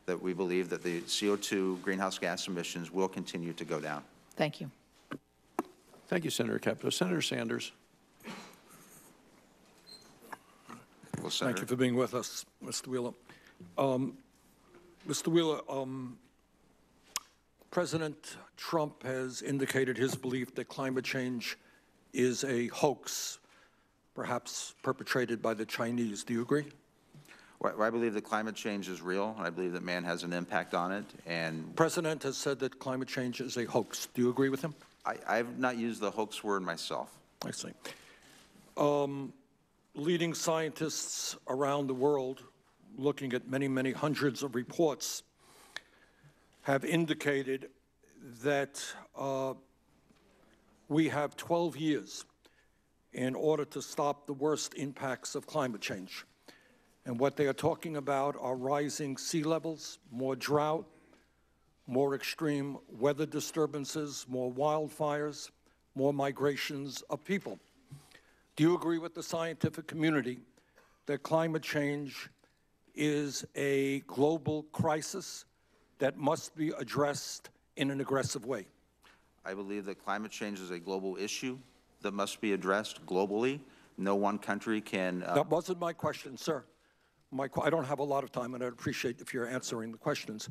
that we believe that the CO2 greenhouse gas emissions will continue to go down. Thank you. Thank you, Senator Capito. Senator Sanders. Well, Thank you for being with us, Mr. Wheeler. Mr. Wheeler, President Trump has indicated his belief that climate change is a hoax, perhaps perpetrated by the Chinese. Do you agree? Well, I believe that climate change is real, and I believe that man has an impact on it. And the President has said that climate change is a hoax. Do you agree with him? I've not used the hoax word myself. I see. Leading scientists around the world, looking at many, many hundreds of reports, have indicated that we have 12 years in order to stop the worst impacts of climate change. And what they are talking about are rising sea levels, more drought, more extreme weather disturbances, more wildfires, more migrations of people. Do you agree with the scientific community that climate change is a global crisis that must be addressed in an aggressive way? I believe that climate change is a global issue that must be addressed globally. No one country can... That wasn't my question, sir. I don't have a lot of time, and I'd appreciate if you're answering the questions.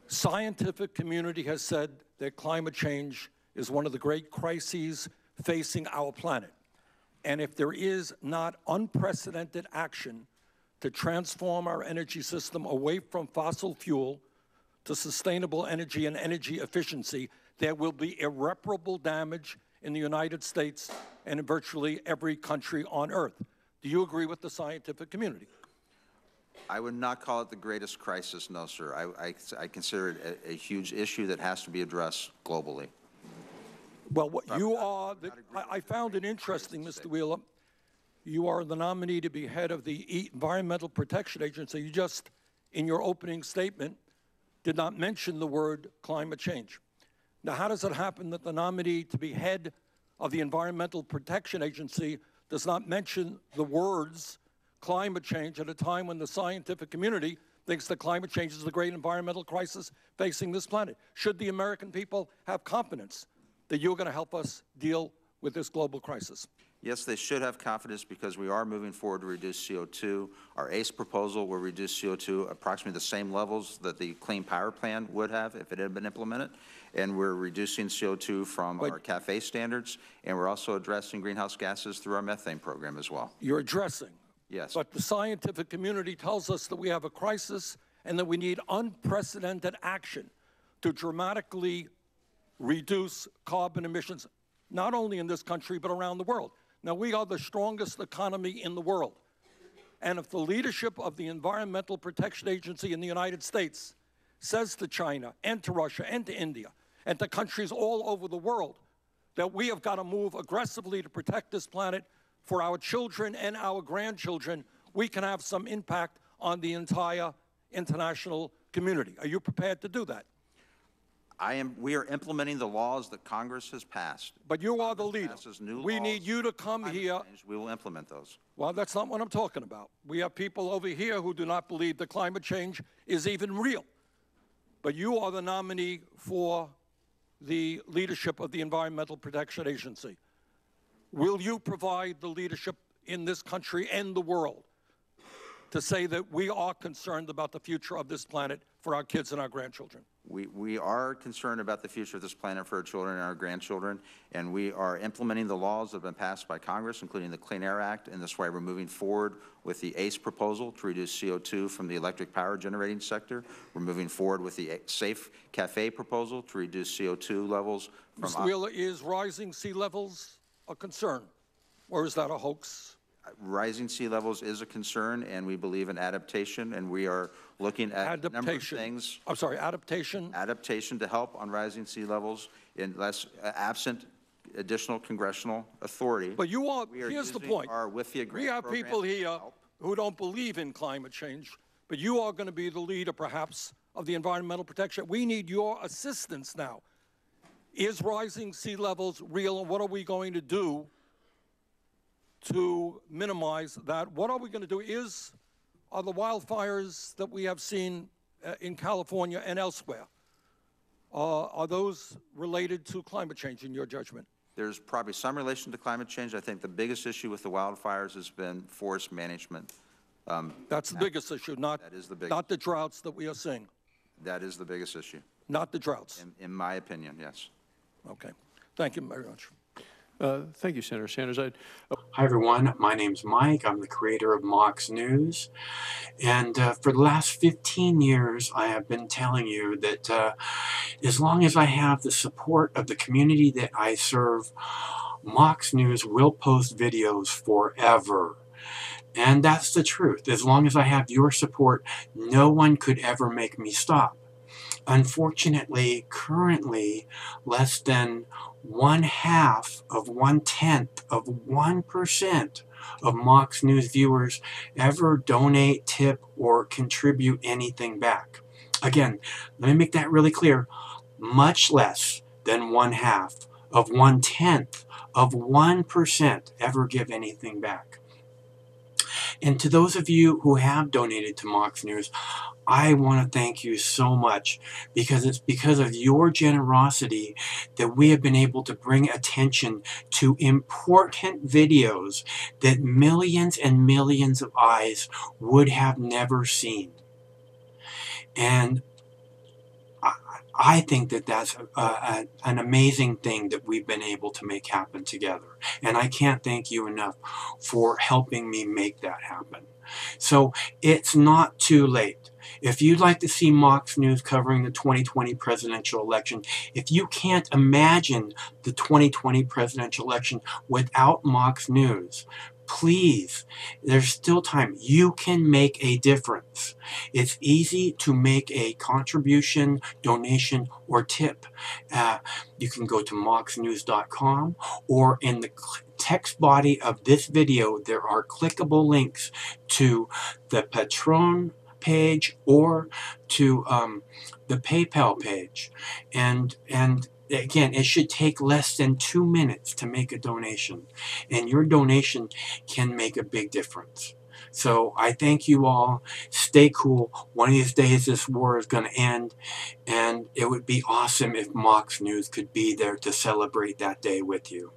Scientific community has said that climate change is one of the great crises facing our planet. And if there is not unprecedented action to transform our energy system away from fossil fuel to sustainable energy and energy efficiency, there will be irreparable damage in the United States and in virtually every country on Earth. Do you agree with the scientific community? I would not call it the greatest crisis, no, sir. I consider it a huge issue that has to be addressed globally. Well, what you are, I found it interesting, Mr. Wheeler. You are the nominee to be head of the Environmental Protection Agency. You just, in your opening statement, did not mention the word climate change. Now, how does it happen that the nominee to be head of the Environmental Protection Agency does not mention the words climate change at a time when the scientific community thinks that climate change is the great environmental crisis facing this planet? Should the American people have confidence that you're going to help us deal with this global crisis? Yes, they should have confidence because we are moving forward to reduce CO2. Our ACE proposal will reduce CO2 approximately the same levels that the Clean Power Plan would have if it had been implemented. And we're reducing CO2 from our CAFE standards, and we're also addressing greenhouse gases through our methane program as well. You're addressing. Yes. But the scientific community tells us that we have a crisis and that we need unprecedented action to dramatically reduce carbon emissions, not only in this country, but around the world. Now, we are the strongest economy in the world. And if the leadership of the Environmental Protection Agency in the United States says to China and to Russia and to India and to countries all over the world that we have got to move aggressively to protect this planet for our children and our grandchildren, we can have some impact on the entire international community. Are you prepared to do that? We are implementing the laws that Congress has passed. But you are the leader. We need you to come here. We will implement those. Well, that's not what I'm talking about. We have people over here who do not believe that climate change is even real. But you are the nominee for the leadership of the Environmental Protection Agency. Will you provide the leadership in this country and the world to say that we are concerned about the future of this planet for our kids and our grandchildren? We are concerned about the future of this planet for our children and our grandchildren, and we are implementing the laws that have been passed by Congress, including the Clean Air Act, and that's why we're moving forward with the ACE proposal to reduce CO2 from the electric power generating sector. We're moving forward with the Safe Cafe proposal to reduce CO2 levels from... Mr. Wheeler, is rising sea levels a concern, or is that a hoax? Rising sea levels is a concern, and we believe in adaptation, and we are looking at a number of things. I'm sorry, adaptation? Adaptation to help on rising sea levels unless absent additional congressional authority. But you are, here's the point. We have people here who don't believe in climate change, but you are going to be the leader, perhaps, of the environmental protection. We need your assistance now. Is rising sea levels real, and what are we going to do to minimize that? What are we going to do? Are the wildfires that we have seen in California and elsewhere. Are those related to climate change in your judgment? There's probably some relation to climate change. I think the biggest issue with the wildfires has been forest management. That's the biggest issue, not, That is the biggest. not the droughts that we are seeing. That is the biggest issue, Not the droughts. in my opinion, yes. Okay. Thank you very much. Thank you, Senator Sanders. Hi everyone, my name's Mike. I'm the creator of Mox News. And for the last 15 years, I have been telling you that as long as I have the support of the community that I serve, Mox News will post videos forever. And that's the truth. As long as I have your support, no one could ever make me stop. Unfortunately, currently, less than 1/2 of 1/10 of 1% of Mox News viewers ever donate, tip, or contribute anything back. Again, let me make that really clear. Much less than 1/2 of 1/10 of 1% ever give anything back. And to those of you who have donated to Mox News, I want to thank you so much, because it's because of your generosity that we have been able to bring attention to important videos that millions and millions of eyes would have never seen. And I think that that's an amazing thing that we've been able to make happen together. And I can't thank you enough for helping me make that happen. So it's not too late. If you'd like to see Mox News covering the 2020 presidential election, if you can't imagine the 2020 presidential election without Mox News, please, there's still time. You can make a difference. It's easy to make a contribution, donation, or tip. You can go to moxnews.com, or in the text body of this video, there are clickable links to the Patreon page or to the PayPal page. And again, it should take less than 2 minutes to make a donation, and your donation can make a big difference. So I thank you all. Stay cool. One of these days this war is going to end, and it would be awesome if Mox News could be there to celebrate that day with you.